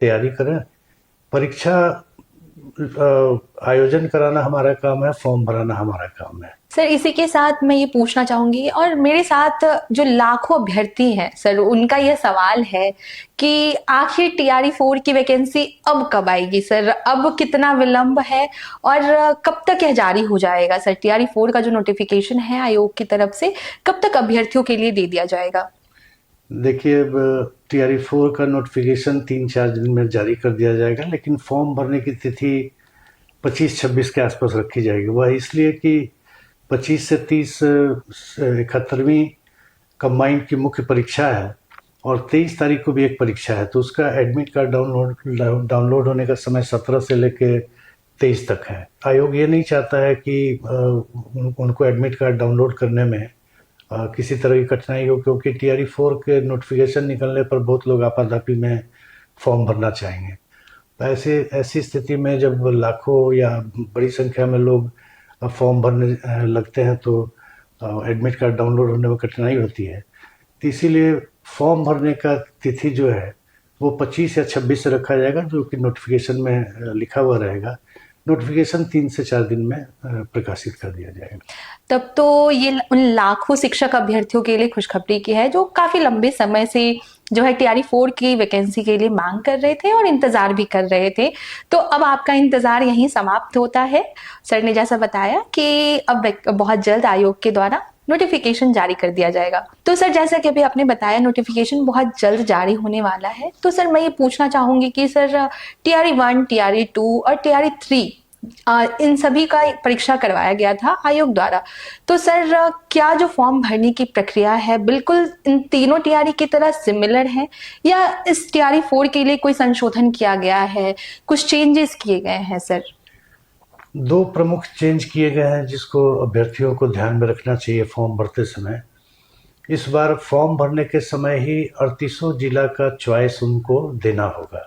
तैयारी करें। परीक्षा आयोजन कराना हमारा काम है, फॉर्म भराना हमारा काम है। सर इसी के साथ मैं ये पूछना चाहूंगी, और मेरे साथ जो लाखों अभ्यर्थी हैं सर, उनका ये सवाल है कि आखिर TRE 4 की वैकेंसी अब कब आएगी सर? अब कितना विलंब है और कब तक यह जारी हो जाएगा सर? TRE 4 का जो नोटिफिकेशन है आयोग की तरफ से, कब तक अभ्यर्थियों के लिए दे दिया जाएगा? देखिए, अब TRE 4 का नोटिफिकेशन 3-4 दिन में जारी कर दिया जाएगा, लेकिन फॉर्म भरने की तिथि 25-26 के आसपास रखी जाएगी। वह इसलिए कि 25 से 30 71वीं कंबाइंड की मुख्य परीक्षा है और 23 तारीख को भी एक परीक्षा है, तो उसका एडमिट कार्ड डाउनलोड होने का समय 17 से लेके 23 तक है। आयोग ये नहीं चाहता है कि उनको एडमिट कार्ड डाउनलोड करने में किसी तरह की कठिनाई हो, क्योंकि TRE 4 के नोटिफिकेशन निकलने पर बहुत लोग आपाधापी में फॉर्म भरना चाहेंगे। तो ऐसी स्थिति में जब लाखों या बड़ी संख्या में लोग फॉर्म भरने लगते हैं तो एडमिट कार्ड डाउनलोड होने में कठिनाई होती है। तो इसीलिए फॉर्म भरने का तिथि जो है वो 25 या 26 से रखा जाएगा, जो कि नोटिफिकेशन में लिखा हुआ रहेगा। नोटिफिकेशन 3 से 4 दिन में प्रकाशित कर दिया जाएगा। तब तो ये उन लाखों शिक्षक अभ्यर्थियों के लिए खुशखबरी की है जो काफी लंबे समय से जो है TRE 4 की वैकेंसी के लिए मांग कर रहे थे और इंतजार भी कर रहे थे। तो अब आपका इंतजार यहीं समाप्त होता है। सर ने जैसा बताया कि अब बहुत जल्द आयोग के द्वारा नोटिफिकेशन जारी कर दिया जाएगा। तो सर जैसा कि अभी आपने बताया नोटिफिकेशन बहुत जल्द जारी होने वाला है, तो सर मैं ये पूछना चाहूंगी कि सर TRE 1, TRE 2 और TRE 3 इन सभी का परीक्षा करवाया गया था आयोग द्वारा। तो सर क्या जो फॉर्म भरने की प्रक्रिया है बिल्कुल इन तीनों TRE की तरह सिमिलर है, या इस TRE 4 के लिए कोई संशोधन किया गया है, कुछ चेंजेस किए गए हैं सर? 2 प्रमुख चेंज किए गए हैं जिसको अभ्यर्थियों को ध्यान में रखना चाहिए फॉर्म भरते समय। इस बार फॉर्म भरने के समय ही 38 जिला का चॉइस उनको देना होगा।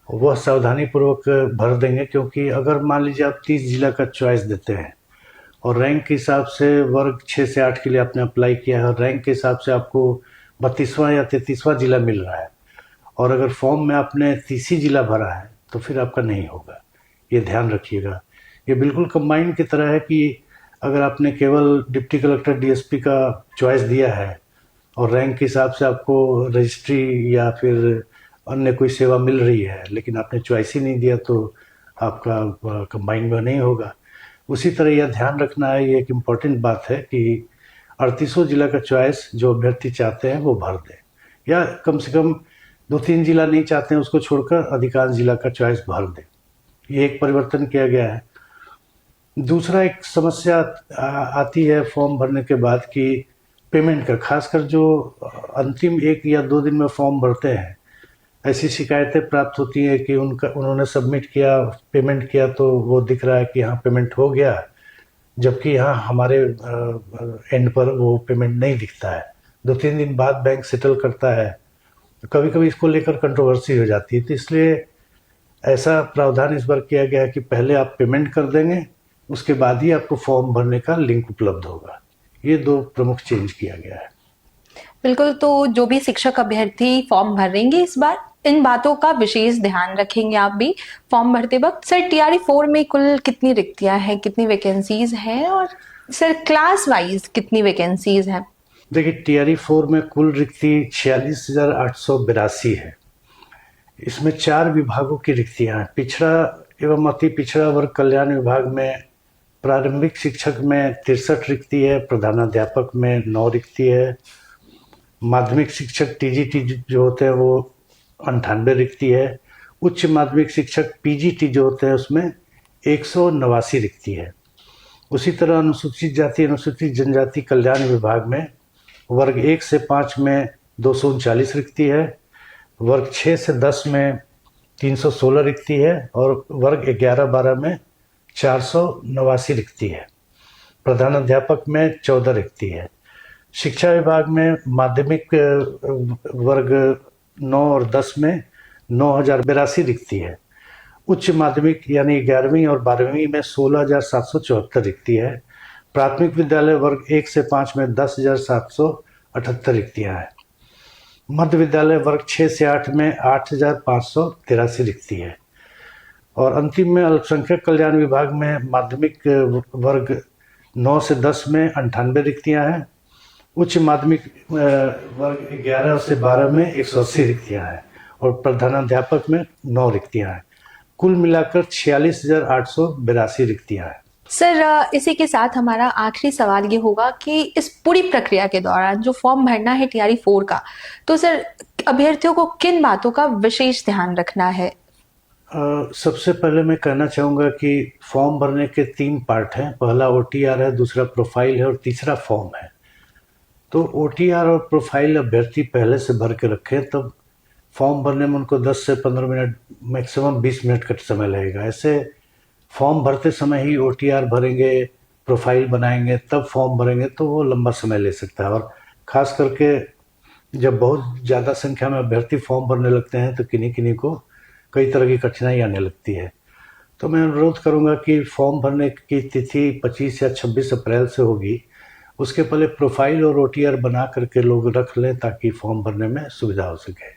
वह सावधानीपूर्वक भर देंगे, क्योंकि अगर मान लीजिए आप 30 जिला का चॉइस देते हैं और रैंक के हिसाब से वर्ग 6 से 8 के लिए आपने अप्लाई किया है और रैंक के हिसाब से आपको 32वां या 33वां जिला मिल रहा है, और अगर फॉर्म में आपने 30 ही जिला भरा है तो फिर आपका नहीं होगा। ये ध्यान रखिएगा। ये बिल्कुल कंबाइंड की तरह है कि अगर आपने केवल डिप्टी कलेक्टर DSP का चॉइस दिया है और रैंक के हिसाब से आपको रजिस्ट्री या फिर अन्य कोई सेवा मिल रही है, लेकिन आपने चॉइस ही नहीं दिया, तो आपका कंबाइंड में नहीं होगा। उसी तरह यह ध्यान रखना है, ये एक इम्पॉर्टेंट बात है कि 38 जिला का चॉइस जो अभ्यर्थी चाहते हैं वो भर दें, या कम से कम 2-3 जिला नहीं चाहते हैं उसको छोड़कर अधिकांश जिला का चॉइस भर दें। ये एक परिवर्तन किया गया है। दूसरा एक समस्या आती है फॉर्म भरने के बाद कि पेमेंट का, खासकर जो अंतिम 1 या 2 दिन में फॉर्म भरते हैं, ऐसी शिकायतें प्राप्त होती है कि उन्होंने सबमिट किया, पेमेंट किया, तो वो दिख रहा है कि हाँ पेमेंट हो गया, जबकि यहाँ हमारे एंड पर वो पेमेंट नहीं दिखता है। 2-3 दिन बाद बैंक सेटल करता है। तो कभी कभी इसको लेकर कंट्रोवर्सी हो जाती है, तो इसलिए ऐसा प्रावधान इस बार किया गया है कि पहले आप पेमेंट कर देंगे, उसके बाद ही आपको फॉर्म भरने का लिंक उपलब्ध होगा। ये 2 प्रमुख चेंज किया गया है। बिल्कुल, तो जो भी शिक्षक अभ्यर्थी फॉर्म भरेंगे इस बार, इन बातों का विशेष ध्यान रखेंगे आप भी फॉर्म भरते वक्त। सर TRE 4 में कुल कितनी रिक्तियां हैं, कितनी वैकेंसीज हैं, और सर क्लास वाइज कितनी वैकेंसीज हैं? देखिए, TRE 4 में कुल रिक्ति 46,882 है। इसमें 4 विभागों की रिक्तियां हैं। पिछड़ा एवं अति पिछड़ा वर्ग कल्याण विभाग में प्रारंभिक शिक्षक में 63 रिक्ति है, प्रधानाध्यापक में 9 रिक्ति है, माध्यमिक शिक्षक TGT जो होते हैं वो 98 रिक्ति है, उच्च माध्यमिक शिक्षक PGT जो होते हैं उसमें 189 रिक्ति है। उसी तरह अनुसूचित जाति अनुसूचित जनजाति कल्याण विभाग में वर्ग 1 से 5 में 239 रिक्ति है, वर्ग 6 से 10 में 316 रिक्ति है और वर्ग 11-12 में 489 रिक्ति है। प्रधानाध्यापक में 14 रिक्ति है। शिक्षा विभाग में माध्यमिक वर्ग 9 और 10 में 9,082 रिक्ति है। उच्च माध्यमिक यानी 11वीं और 12वीं में 16,774 रिक्ति है। प्राथमिक विद्यालय वर्ग 1 से 5 में 10,778 रिक्तियाँ हैं। मध्य विद्यालय वर्ग 6 से 8 में 8,583 रिक्ति है। और अंतिम में अल्पसंख्यक कल्याण विभाग में माध्यमिक वर्ग 9 से 10 में 98 रिक्तियां हैं। उच्च माध्यमिक वर्ग 11 से 12 में 180 रिक्तियां हैं और प्रधानाध्यापक में 9 रिक्तियां हैं। कुल मिलाकर 46,882 रिक्तियां हैं। सर, इसी के साथ हमारा आखिरी सवाल ये होगा कि इस पूरी प्रक्रिया के दौरान जो फॉर्म भरना है टीआरई 4 का, तो सर अभ्यर्थियों को किन बातों का विशेष ध्यान रखना है? सबसे पहले मैं कहना चाहूँगा कि फॉर्म भरने के 3 पार्ट हैं। पहला ओटीआर है, दूसरा प्रोफाइल है और तीसरा फॉर्म है। तो ओटीआर और प्रोफाइल अभ्यर्थी पहले से भर के रखें, तब फॉर्म भरने में उनको 10 से 15 मिनट, मैक्सिमम 20 मिनट का समय लगेगा। ऐसे फॉर्म भरते समय ही ओटीआर भरेंगे, प्रोफाइल बनाएंगे, तब फॉर्म भरेंगे तो वो लंबा समय ले सकता है। और ख़ास करके जब बहुत ज़्यादा संख्या में अभ्यर्थी फॉर्म भरने लगते हैं तो किन्हीं किन्हीं को कई तरह की कठिनाई आने लगती है। तो मैं अनुरोध करूंगा कि फॉर्म भरने की तिथि 25 या 26 अप्रैल से होगी। उसके पहले प्रोफाइल और ओटीआर बना करके लोग रख लें ताकि फॉर्म भरने में सुविधा हो सके।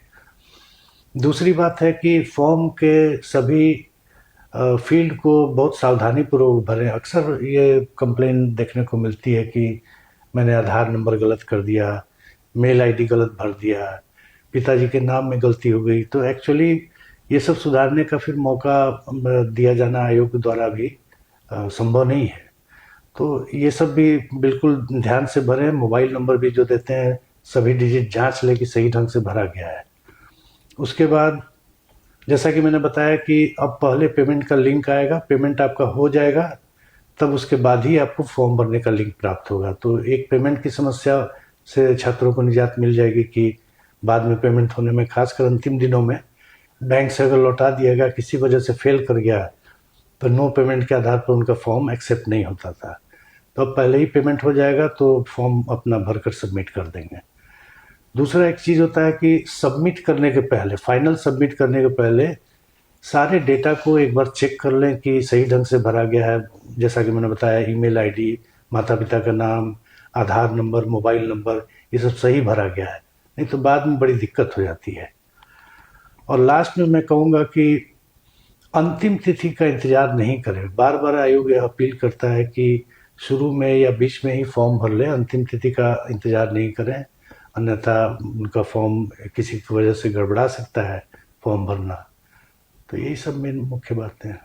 दूसरी बात है कि फॉर्म के सभी फील्ड को बहुत सावधानी पूर्वक भरें। अक्सर ये कंप्लेन देखने को मिलती है कि मैंने आधार नंबर गलत कर दिया, मेल आईडी गलत भर दिया, पिताजी के नाम में गलती हो गई। तो एक्चुअली ये सब सुधारने का फिर मौका दिया जाना आयोग द्वारा भी संभव नहीं है। तो ये सब भी बिल्कुल ध्यान से भरें। मोबाइल नंबर भी जो देते हैं सभी डिजिट जांच लें कि सही ढंग से भरा गया है। उसके बाद जैसा कि मैंने बताया कि अब पहले पेमेंट का लिंक आएगा, पेमेंट आपका हो जाएगा, तब उसके बाद ही आपको फॉर्म भरने का लिंक प्राप्त होगा। तो एक पेमेंट की समस्या से छात्रों को निजात मिल जाएगी कि बाद में पेमेंट होने में, खासकर अंतिम दिनों में बैंक से अगर लौटा दिया गया, किसी वजह से फेल कर गया, तो नो पेमेंट के आधार पर उनका फॉर्म एक्सेप्ट नहीं होता था। तो अब पहले ही पेमेंट हो जाएगा तो फॉर्म अपना भरकर सबमिट कर देंगे। दूसरा एक चीज़ होता है कि सबमिट करने के पहले, फाइनल सबमिट करने के पहले सारे डेटा को एक बार चेक कर लें कि सही ढंग से भरा गया है। जैसा कि मैंने बताया, ईमेल आईडी, माता पिता का नाम, आधार नंबर, मोबाइल नंबर, ये सब सही भरा गया है, नहीं तो बाद में बड़ी दिक्कत हो जाती है। और लास्ट में मैं कहूँगा कि अंतिम तिथि का इंतज़ार नहीं करें। बार बार आयोग यह अपील करता है कि शुरू में या बीच में ही फॉर्म भर लें, अंतिम तिथि का इंतज़ार नहीं करें, अन्यथा उनका फॉर्म किसी की वजह से गड़बड़ा सकता है फॉर्म भरना। तो यही सब मेन मुख्य बातें हैं।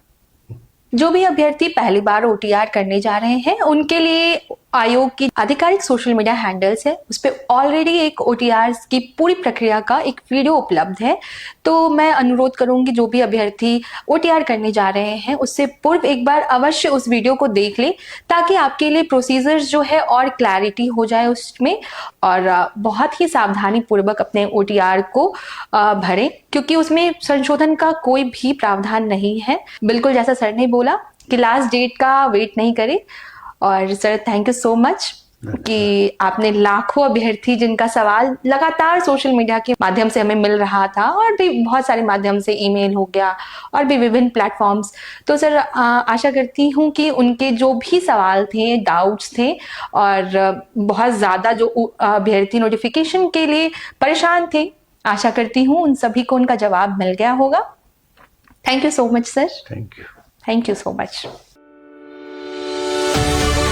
जो भी अभ्यर्थी पहली बार ओटीआर करने जा रहे हैं उनके लिए आयोग की आधिकारिक सोशल मीडिया हैंडल्स है, उस पर ऑलरेडी एक ओटीआर की पूरी प्रक्रिया का एक वीडियो उपलब्ध है। तो मैं अनुरोध करूंगी जो भी अभ्यर्थी ओटीआर करने जा रहे हैं उससे पूर्व एक बार अवश्य उस वीडियो को देख ले, ताकि आपके लिए प्रोसीजर्स जो है और क्लैरिटी हो जाए उसमें, और बहुत ही सावधानी पूर्वक अपने ओटीआर को भरें, क्योंकि उसमें संशोधन का कोई भी प्रावधान नहीं है। बिल्कुल जैसा सर ने बोला कि लास्ट डेट का वेट नहीं करें। और sir, thank you so much कि आपने लाखों अभ्यर्थी जिनका सवाल लगातार सोशल मीडिया के माध्यम से हमें मिल रहा था और भी बहुत सारे माध्यम से, ईमेल हो गया और भी विभिन्न प्लेटफॉर्म्स, तो सर आशा करती हूँ कि उनके जो भी सवाल थे, डाउट्स थे, और बहुत ज़्यादा जो अभ्यर्थी नोटिफिकेशन के लिए परेशान थे, आशा करती हूँ उन सभी को उनका जवाब मिल गया होगा। Thank you so much sir. Thank you. Thank you so much.